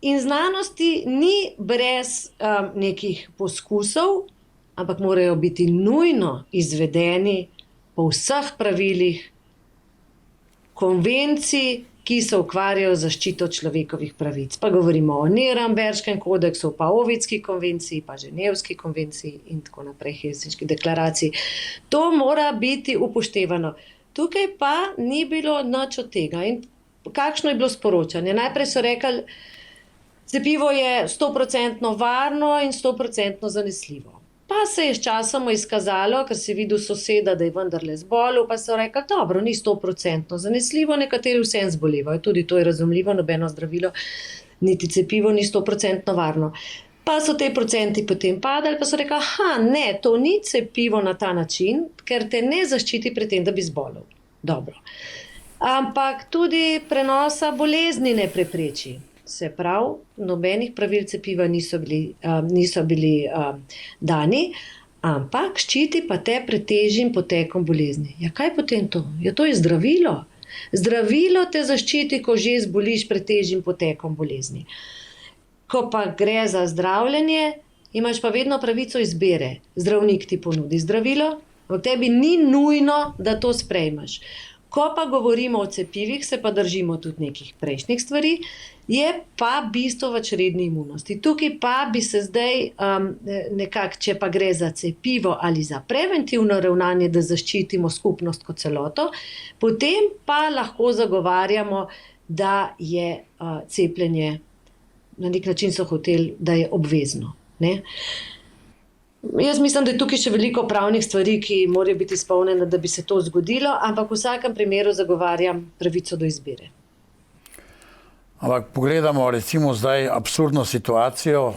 In znanosti ni brez nekih poskusov, ampak morajo biti nujno izvedeni po vseh pravilih konvencij, ki se ukvarjajo z zaščito človekovih pravic. Pa govorimo o Nürnberškem kodeksu, pa o Ovidski konvenciji, pa Ženevski konvenciji in tako naprej, Helsinški deklaraciji. To mora biti upoštevano. Tukaj pa ni bilo nič od tega. In kakšno je bilo sporočanje? Najprej so rekli, cepivo je 100% varno in 100% zanesljivo. Pa se je sčasoma izkazalo, ker si videl soseda, da je vendarle zbolel, pa so rekli, dobro, ni 100% zanesljivo, nekateri vsem zbolevajo, tudi to je razumljivo, nobeno zdravilo, niti cepivo ni 100% varno. Pa so te procenti potem padali, pa so rekli, ne, to ni cepivo na ta način, ker te ne zaščiti pred tem, da bi zbolel. Dobro. Ampak tudi prenosa bolezni ne prepreči. Se pravi, nobenih pravil cepiva niso bili dani, ampak ščiti pa te pred težjim potekom bolezni. Ja, kaj potem to? Ja, to je zdravilo. Zdravilo te zaščiti, ko že zboliš pred težjim potekom bolezni. Ko pa gre za zdravljenje, imaš pa vedno pravico izbire. Zdravnik ti ponudi zdravilo, v tebi ni nujno, da to sprejmeš. Ko pa govorimo o cepivih, se pa držimo tudi nekih prejšnjih stvari, je pa bistvo v čredni imunosti. Tukaj pa bi se zdaj nekako, če pa gre za cepivo ali za preventivno ravnanje, da zaščitimo skupnost kot celoto, potem pa lahko zagovarjamo, da je cepljenje, na nek način so hoteli, da je obvezno. Ne? Jaz mislim, da je tukaj še veliko pravnih stvari, ki morajo biti izpolnjene, da bi se to zgodilo, ampak v vsakem primeru zagovarjam pravico do izbire. Ampak pogledamo recimo zdaj absurdno situacijo,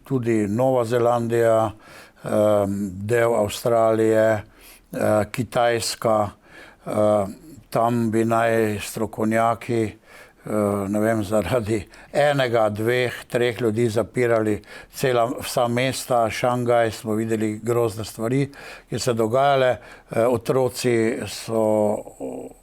tudi Nova Zelandija, del Avstralije, Kitajska, tam bi naj strokovnjaki, ne vem, zaradi enega, dveh, treh ljudi zapirali vsa mesta. Šangaj smo videli grozne stvari, ki se dogajale. Otroci so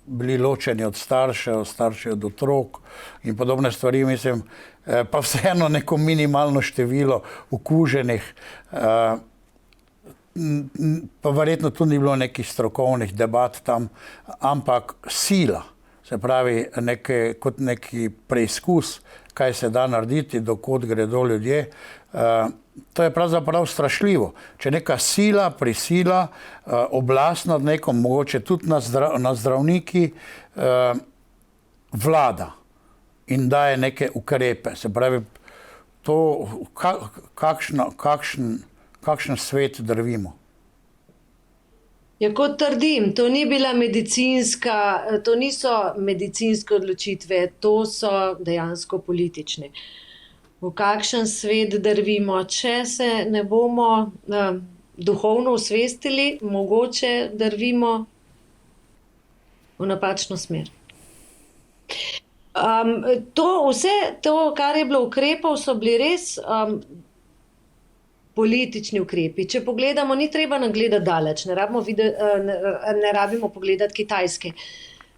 bili ločeni od staršev, starši od otrok in podobne stvari, mislim, pa vseeno neko minimalno število okuženih. Pa verjetno tu ni bilo nekih strokovnih debat tam, ampak sila. Se pravi, kot neki preizkus, kaj se da narediti, dokot gredo ljudje. To je pravzaprav strašljivo. Če neka sila, prisila, oblast nad nekom, mogoče tudi nad zdravniki, vlada in daje neke ukrepe. Se pravi, to, kakšen svet drvimo. Ja, kot trdim, to niso medicinske odločitve, to so dejansko politične. V kakšen svet drvimo, če se ne bomo duhovno osvestili, mogoče drvimo v napačno smer. Vse to, kar je bilo ukrepov, so bili res politični ukrepi. Če pogledamo, ni treba nam gledati daleč, ne rabimo pogledati Kitajske.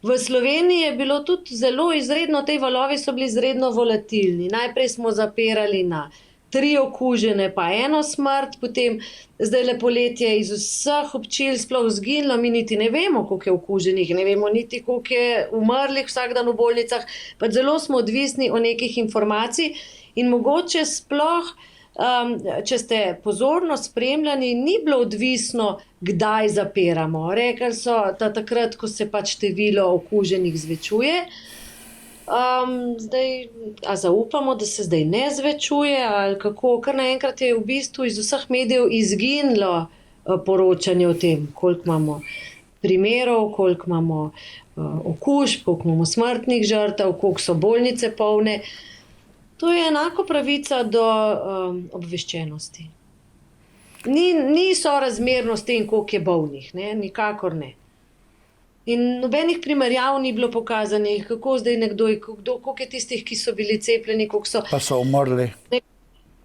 V Sloveniji je bilo tudi zelo izredno, te valovi so bili izredno volatilni. Najprej smo zapirali na 3 okužene, pa 1 smrt, potem zdaj le poletje iz vseh občil sploh izginilo, mi niti ne vemo, koliko je okuženih, ne vemo niti, koliko je umrlih vsak dan v bolnicah, pa zelo smo odvisni od nekih informacij in mogoče sploh, če ste pozorno spremljani, ni bilo odvisno, kdaj zapiramo. Rekli so, da takrat, ko se pač število okuženih zvečuje, zdaj, a zaupamo, da se zdaj ne zvečuje, ali kako, kar naenkrat je v bistvu iz vseh medijev izginilo poročanje o tem, koliko imamo primerov, koliko imamo okužb, koliko imamo smrtnih žrtev, koliko so bolnice polne. To je enako pravica do obveščenosti. Ni sorazmerno s tem, koliko je bolnih, ne? Nikakor ne. In nobenih primerjav ni bilo pokazanih, kako zdaj nekdo, koliko je tistih, ki so bili cepljeni, koliko so... Pa so umrli.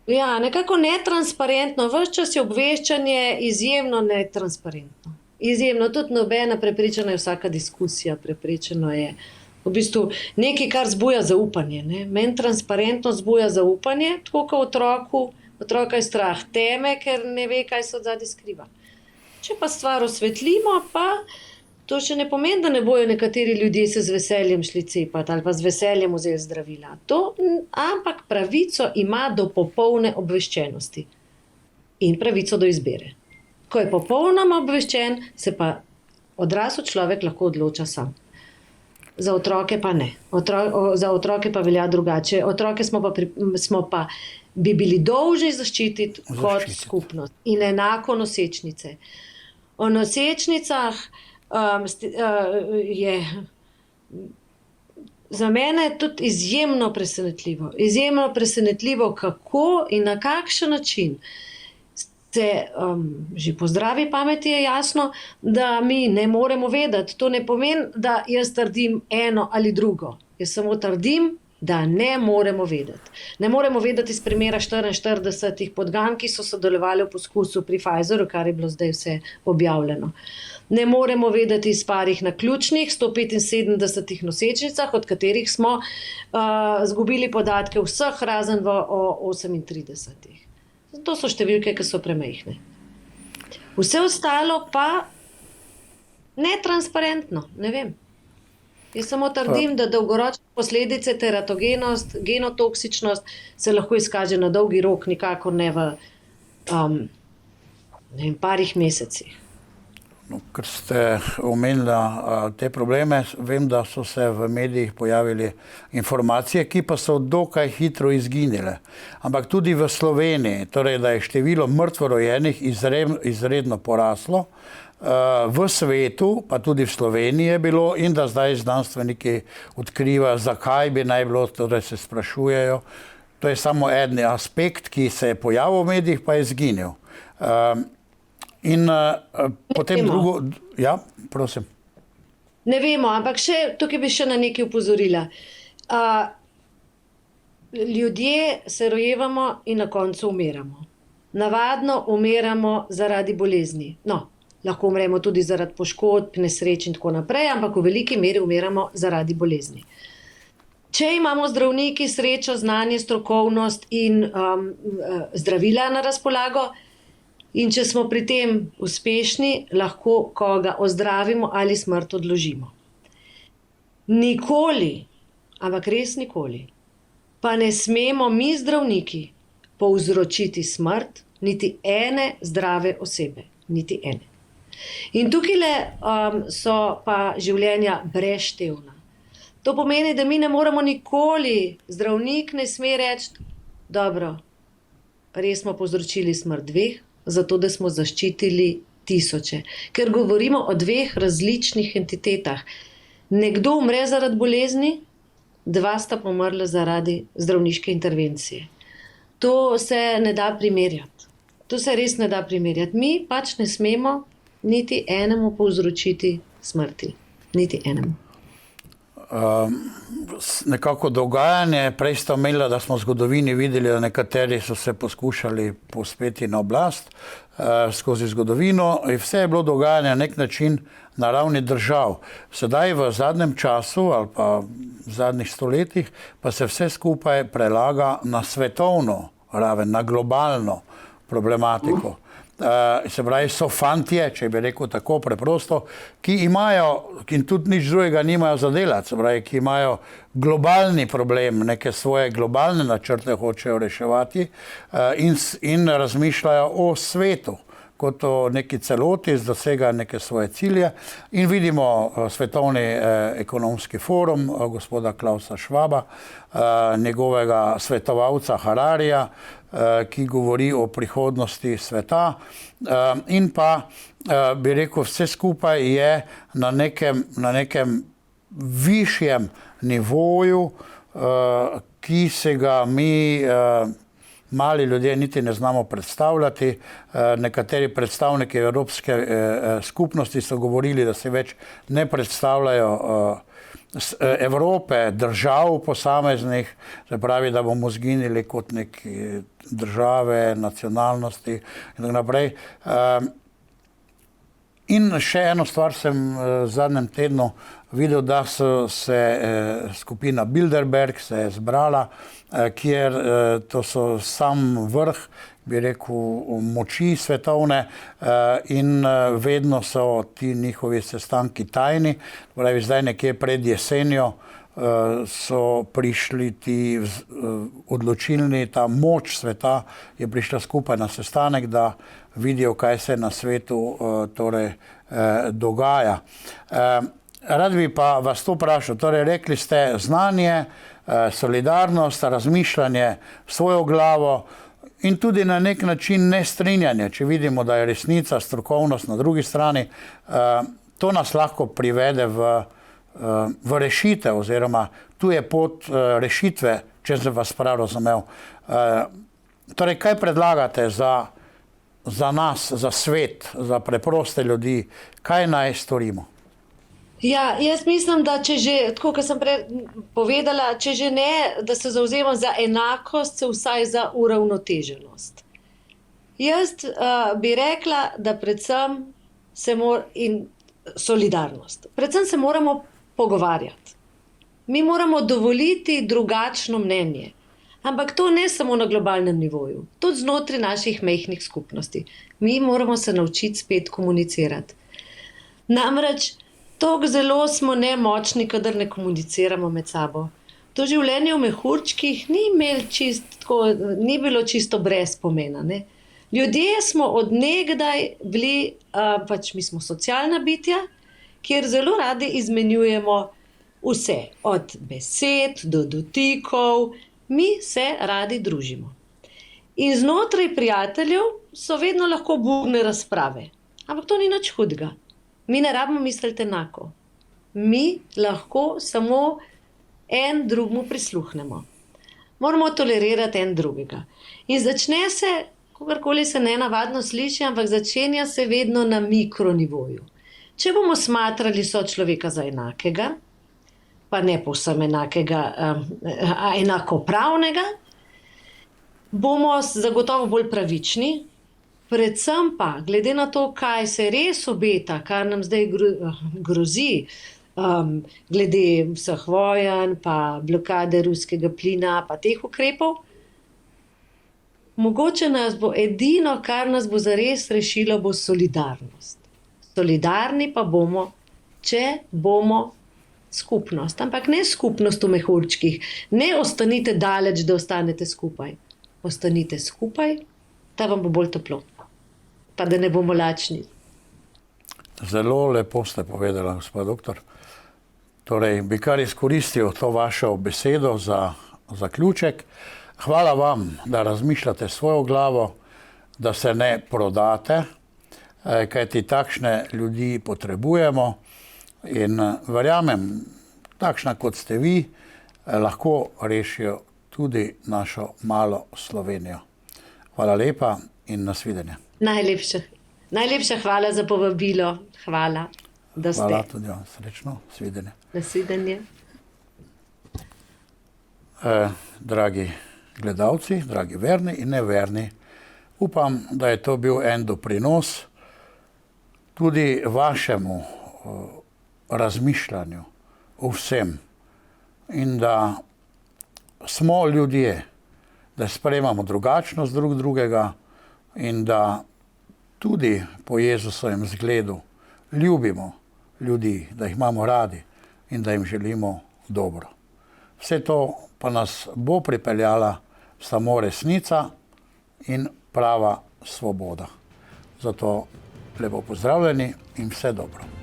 Ja, nekako netransparentno. Ves čas je obveščanje izjemno netransparentno. Izjemno, tudi nobena, prepričana je vsaka diskusija, prepričano je v bistvu nekaj, kar zbuja zaupanje. Ne? Meni transparentno zbuja zaupanje, tako kot otroka je strah teme, ker ne ve, kaj se odzadaj skriva. Če pa stvar osvetlimo, pa to še ne pomeni, da ne bojo nekateri ljudje se z veseljem šli cepati ali pa z veseljem vzeli zdravila. Ampak pravico ima do popolne obveščenosti in pravico do izbire. Ko je popolnoma obveščen, se pa odrasel človek lahko odloča sam. Za otroke pa ne. Za otroke pa velja drugače. Otroke bi bili dolžni zaščititi kot skupnost in enako nosečnice. O nosečnicah je za mene tudi izjemno presenetljivo. Izjemno presenetljivo, kako in na kakšen način se že po zdravi pameti je jasno, da mi ne moremo vedeti. To ne pomeni, da jaz trdim eno ali drugo. Jaz samo trdim, da ne moremo vedeti. Ne moremo vedeti iz primera 44 podgan, ki so sodelovali v poskusu pri Pfizeru, kar je bilo zdaj vse objavljeno. Ne moremo vedeti iz parih naključnih 175 nosečnicah, od katerih smo izgubili podatke vseh razen o 38. To so številke, ki so premajhne. Vse ostalo pa netransparentno, ne vem. Jaz samo trdim, da dolgoročne posledice, teratogenost, genotoksičnost se lahko izkaže na dolgi rok, nikakor ne v parih mesecih. No, ker ste omenili te probleme, vem, da so se v medijih pojavili informacije, ki pa so dokaj hitro izginile. Ampak tudi v Sloveniji, torej da je število mrtvorojenih izredno poraslo, v svetu, pa tudi v Sloveniji je bilo, in da zdaj znanstveniki odkrivajo, zakaj bi naj bilo, torej se sprašujejo. To je samo en aspekt, ki se je pojavil v medijih, pa je izginil. In potem drugo... Ja, prosim. Ne vemo, ampak tukaj bi še na nekaj opozorila. Ljudje se rojevamo in na koncu umiramo. Navadno umiramo zaradi bolezni. No, lahko umremo tudi zaradi poškodb, nesreč in tako naprej, ampak v veliki meri umiramo zaradi bolezni. Če imamo zdravniki srečo, znanje, strokovnost in zdravila na razpolago, in če smo pri tem uspešni, lahko koga ozdravimo ali smrt odložimo. Nikoli, ampak res nikoli, pa ne smemo mi zdravniki povzročiti smrt niti ene zdrave osebe. Niti ene. In tukaj so pa življenja brezštevna. To pomeni, da mi ne moremo nikoli, zdravnik ne sme reči, dobro, res smo povzročili smrt 2, zato da smo zaščitili tisoče. Ker govorimo o 2 različnih entitetah. Nekdo umre zaradi bolezni, 2 sta pomrla zaradi zdravniške intervencije. To se ne da primerjati. To se res ne da primerjati. Mi pač ne smemo niti enemu povzročiti smrti. Niti enemu. nekako dogajanje. Prej ste omenili, da smo v zgodovini videli, da nekateri so se poskušali povzpeti na oblast skozi zgodovino. In vse je bilo dogajanje na nek način na ravni držav. Sedaj v zadnjem času ali pa v zadnjih stoletjih pa se vse skupaj prelaga na svetovno raven, na globalno problematiko. Se pravi, so fantje, če bi rekel tako preprosto, ki imajo, ki tudi nič drugega nimajo za delati, se pravi, ki imajo globalni problem, neke svoje globalne načrte hočejo reševati in razmišljajo o svetu kot o neki celoti, dosega neke svoje cilje. In vidimo Svetovni ekonomski forum gospoda Klausa Schwaba, njegovega svetovalca Hararija, ki govori o prihodnosti sveta, in pa bi rekel, vse skupaj je na nekem višjem nivoju, ki se ga mi mali ljudje niti ne znamo predstavljati. Nekateri predstavniki Evropske skupnosti so govorili, da se več ne predstavljajo Evrope, držav posameznih, se pravi, da bomo zginili kot neke države, nacionalnosti in tako naprej. In še eno stvar sem v zadnjem tednu videl, da so se skupina Bilderberg se je zbrala, kjer to so sam vrh, bi rekel, moči svetovne, in vedno so ti njihovi sestanki tajni. Pravi, zdaj nekje pred jesenjo so prišli ti odločilni, ta moč sveta je prišla skupaj na sestanek, da vidijo, kaj se na svetu torej dogaja. Rad bi pa vas to vprašal, torej rekli ste znanje, solidarnost, razmišljanje v svojo glavo in tudi na nek način nestrinjanje, če vidimo, da je resnica, strokovnost na drugi strani, to nas lahko privede v rešitev, oziroma tu je pot rešitve, če sem vas prav razumel. Torej, kaj predlagate za nas, za svet, za preproste ljudi, kaj naj storimo? Ja, jaz mislim, da če že, tako kot sem prej povedala, če že ne, da se zavzemam za enakost, se vsaj za uravnoteženost. Jaz bi rekla, da predvsem in solidarnost. Predvsem se moramo pogovarjati. Mi moramo dovoliti drugačno mnenje. Ampak to ne samo na globalnem nivoju, tudi znotraj naših majhnih skupnosti. Mi moramo se naučiti spet komunicirati. Namreč, tako zelo smo nemočni, kadar ne komuniciramo med sabo. To življenje v mehurčkih ni bilo čisto brez pomena. Ne? Ljudje smo od nekdaj bili, mi smo socialna bitja, kjer zelo radi izmenjujemo vse, od besed do dotikov, mi se radi družimo. In znotraj prijateljev so vedno lahko burne razprave, ampak to ni nič hudega. Mi ne rabimo misliti enako. Mi lahko samo en drugemu prisluhnemo. Moramo tolerirati en drugega. In začne se, kakorkoli se nenavadno sliši, ampak začenja se vedno na mikronivoju. Če bomo smatrali sočloveka za enakega, pa ne povsem enakega, enakopravnega, bomo zagotovo bolj pravični. Predvsem pa, glede na to, kaj se res obeta, kar nam zdaj grozi, glede vseh vojenj, pa blokade ruskega plina, pa teh ukrepov, mogoče nas bo edino, kar nas bo zares rešilo, bo solidarnost. Solidarni pa bomo, če bomo skupnost. Ampak ne skupnost v mehurčkih. Ne ostanite daleč, da ostanete skupaj. Ostanite skupaj, da vam bo bolj toplo. Pa da ne bomo lačni. Zelo lepo ste povedala, gospod doktor. Torej, bi kar izkoristil to vašo besedo za zaključek. Hvala vam, da razmišljate svojo glavo, da se ne prodate, kajti takšne ljudi potrebujemo in verjamem, takšna kot ste vi, lahko rešijo tudi našo malo Slovenijo. Hvala lepa in nasvidenje. Najlepša hvala za povabilo. Hvala, da ste. Hvala tudi, srečno, nasvidenje. Nasvidenje. dragi gledalci, dragi verni in neverni, upam, da je to bil en doprinos tudi vašemu razmišljanju o vsem in da smo ljudje, da sprejemamo drugačnost drug drugega in da tudi po Jezusovem zgledu ljubimo ljudi, da jih imamo radi in da jim želimo dobro. Vse to pa nas bo pripeljala samo resnica in prava svoboda. Zato lepo pozdravljeni in vse dobro.